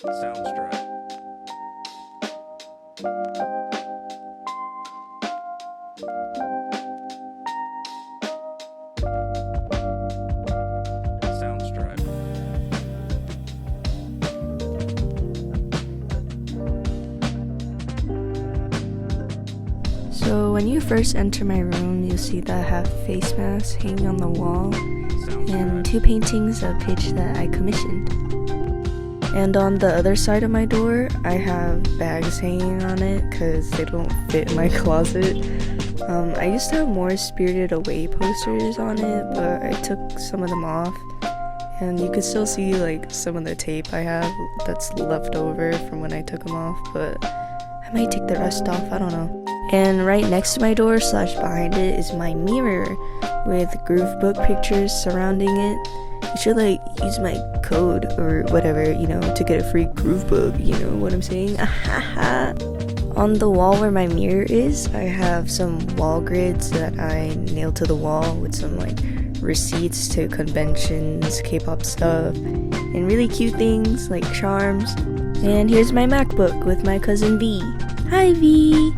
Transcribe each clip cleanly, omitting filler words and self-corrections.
Sounds dry. Sounds dry. So when you first enter my room, you'll see that I have face masks hanging on the wall and 2 paintings of pitch that I commissioned. And on the other side of my door, I have bags hanging on it because they don't fit in my closet. I used to have more Spirited Away posters on it, but I took some of them off. And you can still see like some of the tape I have that's left over from when I took them off, but I might take the rest off, I don't know. And right next to my door / behind it is my mirror with groove book pictures surrounding it. You should like use my code or whatever, to get a free groove book, you know what I'm saying? On the wall where my mirror is, I have some wall grids that I nailed to the wall with some like receipts to conventions, K-pop stuff, and really cute things like charms. And here's my MacBook with my cousin V. Hi V!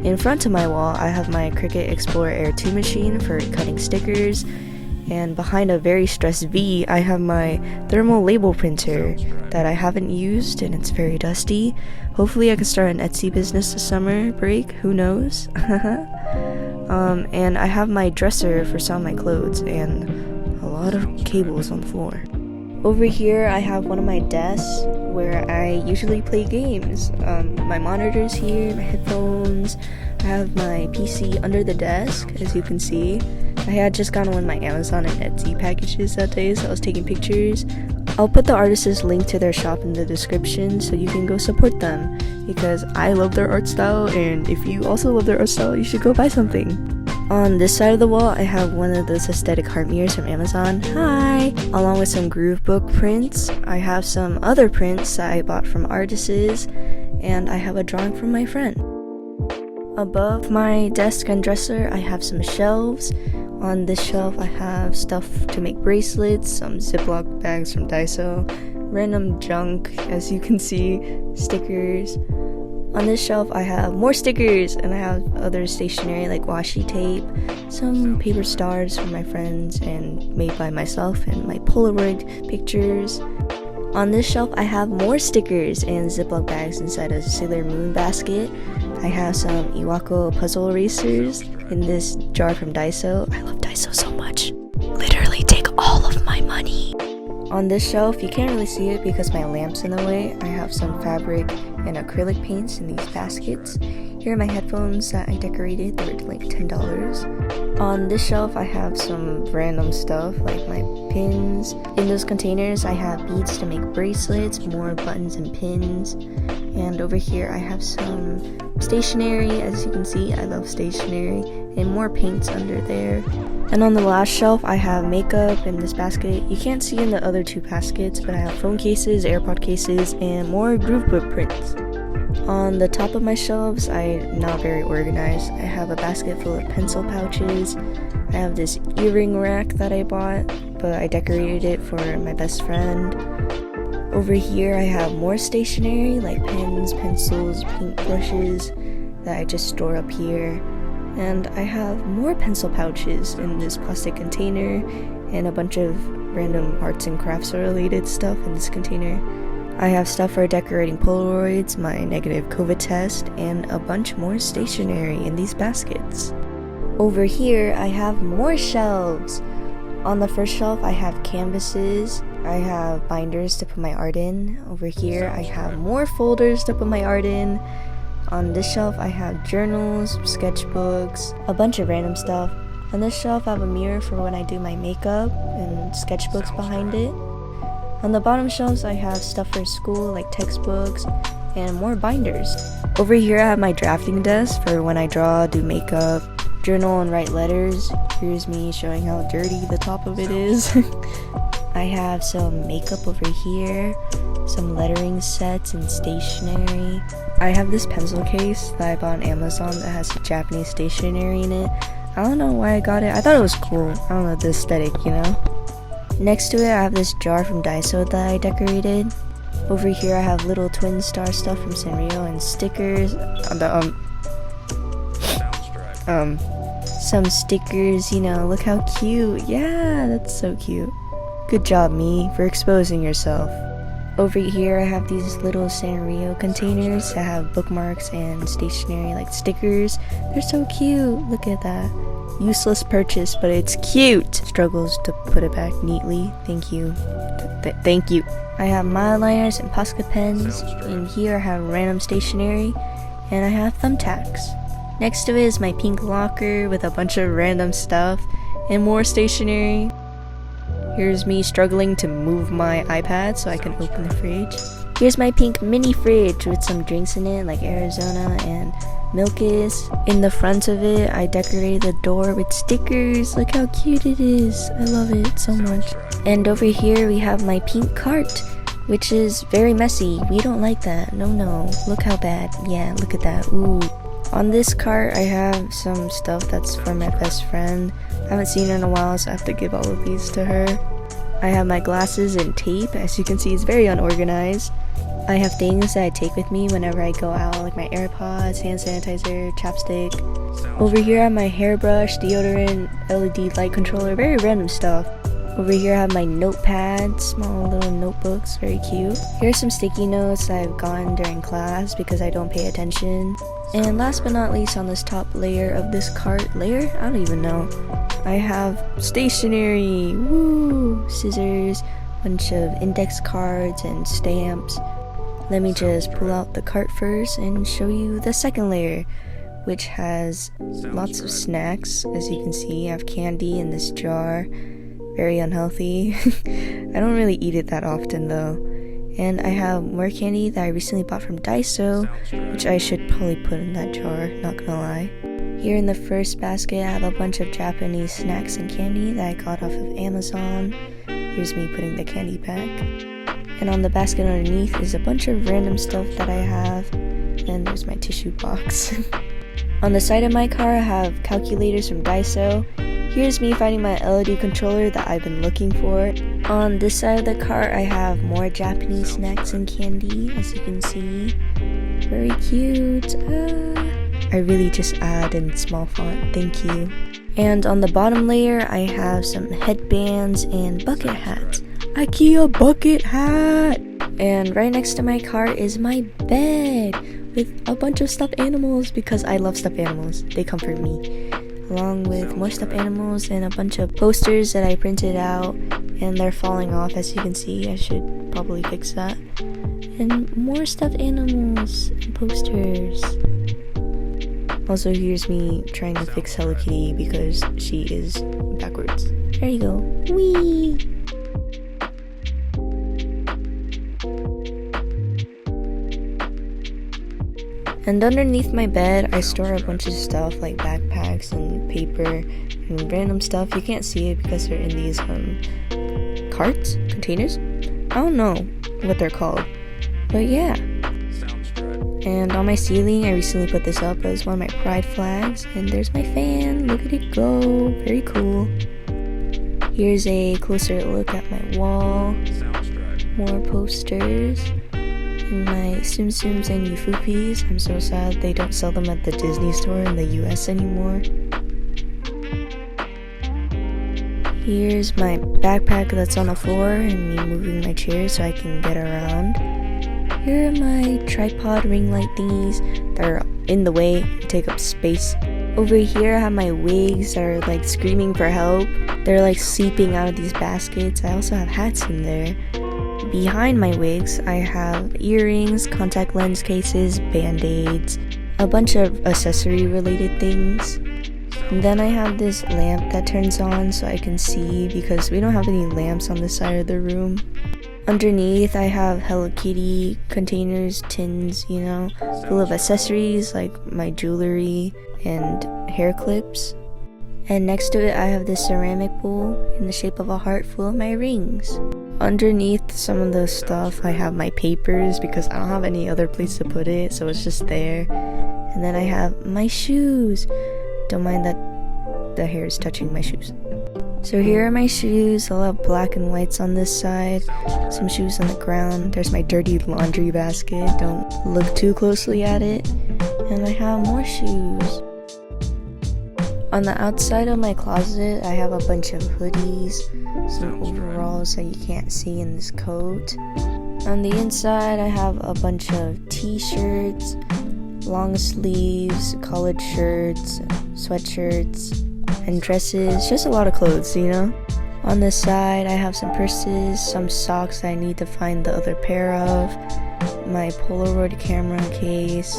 In front of my wall, I have my Cricut Explorer Air 2 machine for cutting stickers, and behind a very stressed V, I have my thermal label printer that I haven't used and it's very dusty. Hopefully I can start an Etsy business this summer break, who knows? And I have my dresser for some of my clothes and a lot of cables on the floor. Over here, I have one of my desks where I usually play games. My monitor's here, my headphones. I have my PC under the desk, as you can see. I had just gotten one of my Amazon and Etsy packages that day, so I was taking pictures. I'll put the artist's link to their shop in the description so you can go support them, because I love their art style, and if you also love their art style, you should go buy something. On this side of the wall, I have one of those aesthetic heart mirrors from Amazon. Hi! Along with some groove book prints. I have some other prints that I bought from artists, and I have a drawing from my friend. Above my desk and dresser, I have some shelves. On this shelf, I have stuff to make bracelets, some Ziploc bags from Daiso, random junk, as you can see, stickers. On this shelf, I have more stickers, and I have other stationery like washi tape, some paper stars from my friends and made by myself, and my Polaroid pictures. On this shelf, I have more stickers and Ziploc bags inside a Sailor Moon basket. I have some Iwako puzzle erasers in this jar from Daiso. I love Daiso so much. Literally take all of my money. On this shelf, you can't really see it because my lamp's in the way. I have some fabric and acrylic paints in these baskets. Here are my headphones that I decorated. They were like $10. On this shelf, I have some random stuff like my pins. In those containers, I have beads to make bracelets, more buttons and pins. And over here, I have some stationery. As you can see, I love stationery, and more paints under there. And on the last shelf, I have makeup in this basket. You can't see in the other 2 baskets, but I have phone cases, AirPod cases, and more groove book prints. On the top of my shelves, I'm not very organized. I have a basket full of pencil pouches. I have this earring rack that I bought, but I decorated it for my best friend. Over here, I have more stationery like pens, pencils, paint brushes that I just store up here. And I have more pencil pouches in this plastic container and a bunch of random arts and crafts related stuff in this container. I have stuff for decorating Polaroids, my negative COVID test, and a bunch more stationery in these baskets. Over here, I have more shelves. On the first shelf, I have canvases. I have binders to put my art in. Over here, I have more folders to put my art in. On this shelf, I have journals, sketchbooks, a bunch of random stuff. On this shelf, I have a mirror for when I do my makeup and sketchbooks behind it. On the bottom shelves, I have stuff for school like textbooks and more binders. Over here, I have my drafting desk for when I draw, do makeup, journal, and write letters. Here's me showing how dirty the top of it is. I have some makeup over here, some lettering sets and stationery. I have this pencil case that I bought on Amazon that has Japanese stationery in it. I don't know why I got it. I thought it was cool. I don't know, the aesthetic, Next to it, I have this jar from Daiso that I decorated. Over here I have little twin star stuff from Sanrio and stickers on the some stickers, you know. Look how cute. Yeah, that's so cute. Good job, me, for exposing yourself. Over here I have these little Sanrio containers that have bookmarks and stationery like stickers. They're so cute. Look at that. Useless purchase, but it's cute. Struggles to put it back neatly. Thank you. Thank you. I have mileliners and Posca pens. In here I have random stationery, and I have thumbtacks. Next to it is my pink locker with a bunch of random stuff and more stationery. Here's me struggling to move my iPad so I can open the fridge. Here's my pink mini fridge with some drinks in it like Arizona and Milkis. In the front of it, I decorated the door with stickers. Look how cute it is. I love it so much. And over here we have my pink cart, which is very messy. We don't like that. No. Look how bad. Yeah, look at that. Ooh. On this cart, I have some stuff that's for my best friend. I haven't seen her in a while, so I have to give all of these to her. I have my glasses and tape. As you can see, it's very unorganized. I have things that I take with me whenever I go out, like my AirPods, hand sanitizer, chapstick. Over here I have my hairbrush, deodorant, LED light controller, very random stuff. Over here I have my notepad, small little notebooks, very cute. Here's some sticky notes that I've gotten during class because I don't pay attention. And last but not least, on this top layer of this cart, I don't even know, I have stationery, woo, scissors, bunch of index cards and stamps. Let me just pull out the cart first and show you the second layer, which has lots of snacks. As you can see, I have candy in this jar. Very unhealthy. I don't really eat it that often though. And I have more candy that I recently bought from Daiso, which I should probably put in that jar, not gonna lie. Here in the first basket I have a bunch of Japanese snacks and candy that I got off of Amazon. Here's me putting the candy back. And on the basket underneath is a bunch of random stuff that I have. And there's my tissue box. On the side of my car I have calculators from Daiso. Here's me finding my LED controller that I've been looking for. On this side of the car I have more Japanese snacks and candy, as you can see. Very cute. I really just add in small font, thank you. And on the bottom layer I have some headbands and bucket hats. IKEA bucket hat! And right next to my car is my bed with a bunch of stuffed animals because I love stuffed animals. They comfort me. Along with more stuffed animals and a bunch of posters that I printed out, and they're falling off, as you can see. I should probably fix that. And more stuffed animals and posters. Also, here's me trying to fix Hello Kitty because she is backwards. There you go. Whee! And underneath my bed, I store a bunch of stuff like backpacks and paper and random stuff. You can't see it because they're in these carts? Containers? I don't know what they're called. But yeah. And on my ceiling, I recently put this up as one of my pride flags. And there's my fan. Look at it go. Very cool. Here's a closer look at my wall. More posters. My Tsum Tsums and Ufupis. I'm so sad they don't sell them at the Disney store in the US anymore. Here's my backpack that's on the floor and me moving my chair so I can get around. Here are my tripod ring light thingies that are in the way and take up space. Over here I have my wigs that are like screaming for help. They're like seeping out of these baskets. I also have hats in there. Behind my wigs, I have earrings, contact lens cases, band-aids, a bunch of accessory related things. And then I have this lamp that turns on so I can see because we don't have any lamps on this side of the room. Underneath, I have Hello Kitty containers, tins, you know, full of accessories like my jewelry and hair clips. And next to it, I have this ceramic bowl in the shape of a heart full of my rings. Underneath some of the stuff, I have my papers because I don't have any other place to put it, so it's just there. And then I have my shoes. Don't mind that the hair is touching my shoes. So here are my shoes. I'll have black and whites on this side, some shoes on the ground. There's my dirty laundry basket. Don't look too closely at it. And I have more shoes. On the outside of my closet, I have a bunch of hoodies, some overalls that you can't see in this coat. On the inside, I have a bunch of t-shirts, long sleeves, collared shirts, sweatshirts, and dresses. Just a lot of clothes, you know? On the side, I have some purses, some socks that I need to find the other pair of, my Polaroid camera case.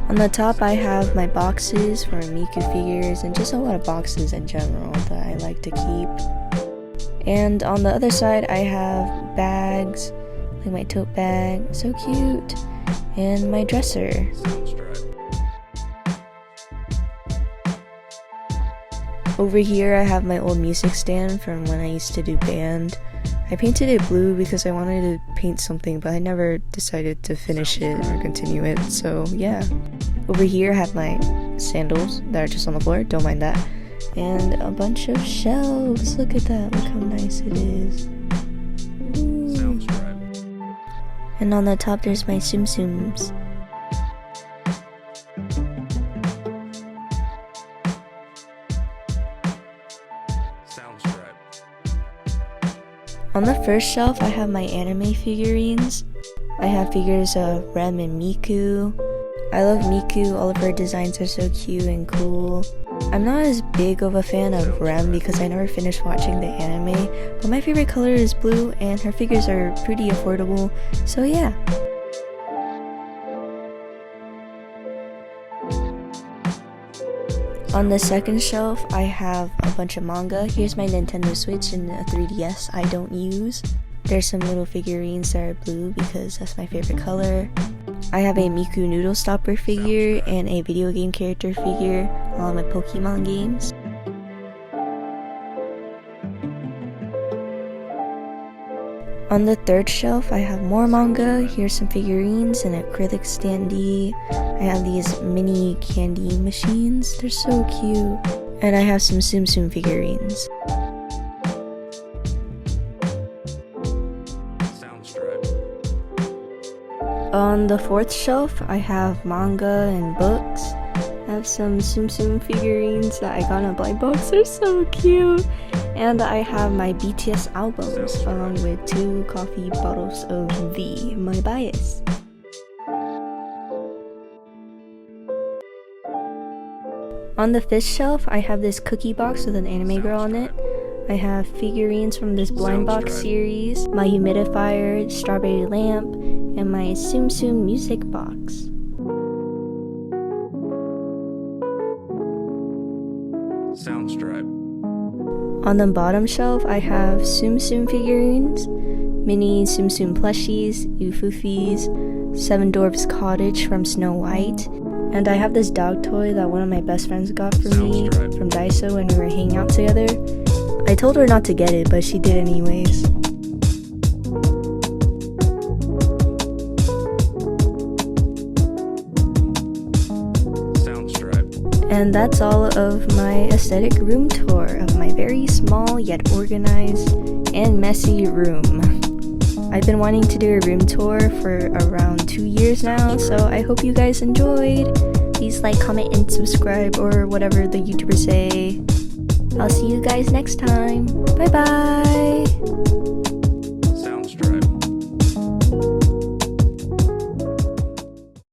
On the top, I have my boxes for Miku figures and just a lot of boxes in general that I like to keep. And on the other side, I have bags, like my tote bag, so cute, and my dresser. Over here, I have my old music stand from when I used to do band. I painted it blue because I wanted to paint something, but I never decided to finish it or continue it, so yeah. Over here I have my sandals that are just on the floor, don't mind that. And a bunch of shelves, look at that, look how nice it is. Ooh. And on the top there's my Tsum Tsums. On the first shelf, I have my anime figurines. I have figures of Rem and Miku. I love Miku, all of her designs are so cute and cool. I'm not as big of a fan of Rem because I never finished watching the anime, but my favorite color is blue and her figures are pretty affordable, so yeah. On the second shelf, I have a bunch of manga. Here's my Nintendo Switch and a 3DS I don't use. There's some little figurines that are blue because that's my favorite color. I have a Miku Noodle Stopper figure and a video game character figure, along with Pokemon games. On the third shelf, I have more manga. Here's some figurines and acrylic standee. I have these mini candy machines. They're so cute. And I have some Tsum Tsum figurines. On the fourth shelf, I have manga and books. I have some Tsum Tsum figurines that I got in a blind box. They're so cute. And I have my BTS albums along with 2 coffee bottles of V, my bias. On the fifth shelf, I have this cookie box with an anime girl on it. I have figurines from this blind box series, my humidifier, strawberry lamp, and my Tsum Tsum music box. Soundstripe. On the bottom shelf, I have Tsum Tsum figurines, mini Tsum Tsum plushies, Ufufis, Seven Dwarfs Cottage from Snow White, and I have this dog toy that one of my best friends got for me from Daiso when we were hanging out together. I told her not to get it, but she did anyways. And that's all of my aesthetic room tour of my very small yet organized and messy room. I've been wanting to do a room tour for around 2 years now, so I hope you guys enjoyed. Please like, comment, and subscribe, or whatever the YouTubers say. I'll see you guys next time. Bye bye!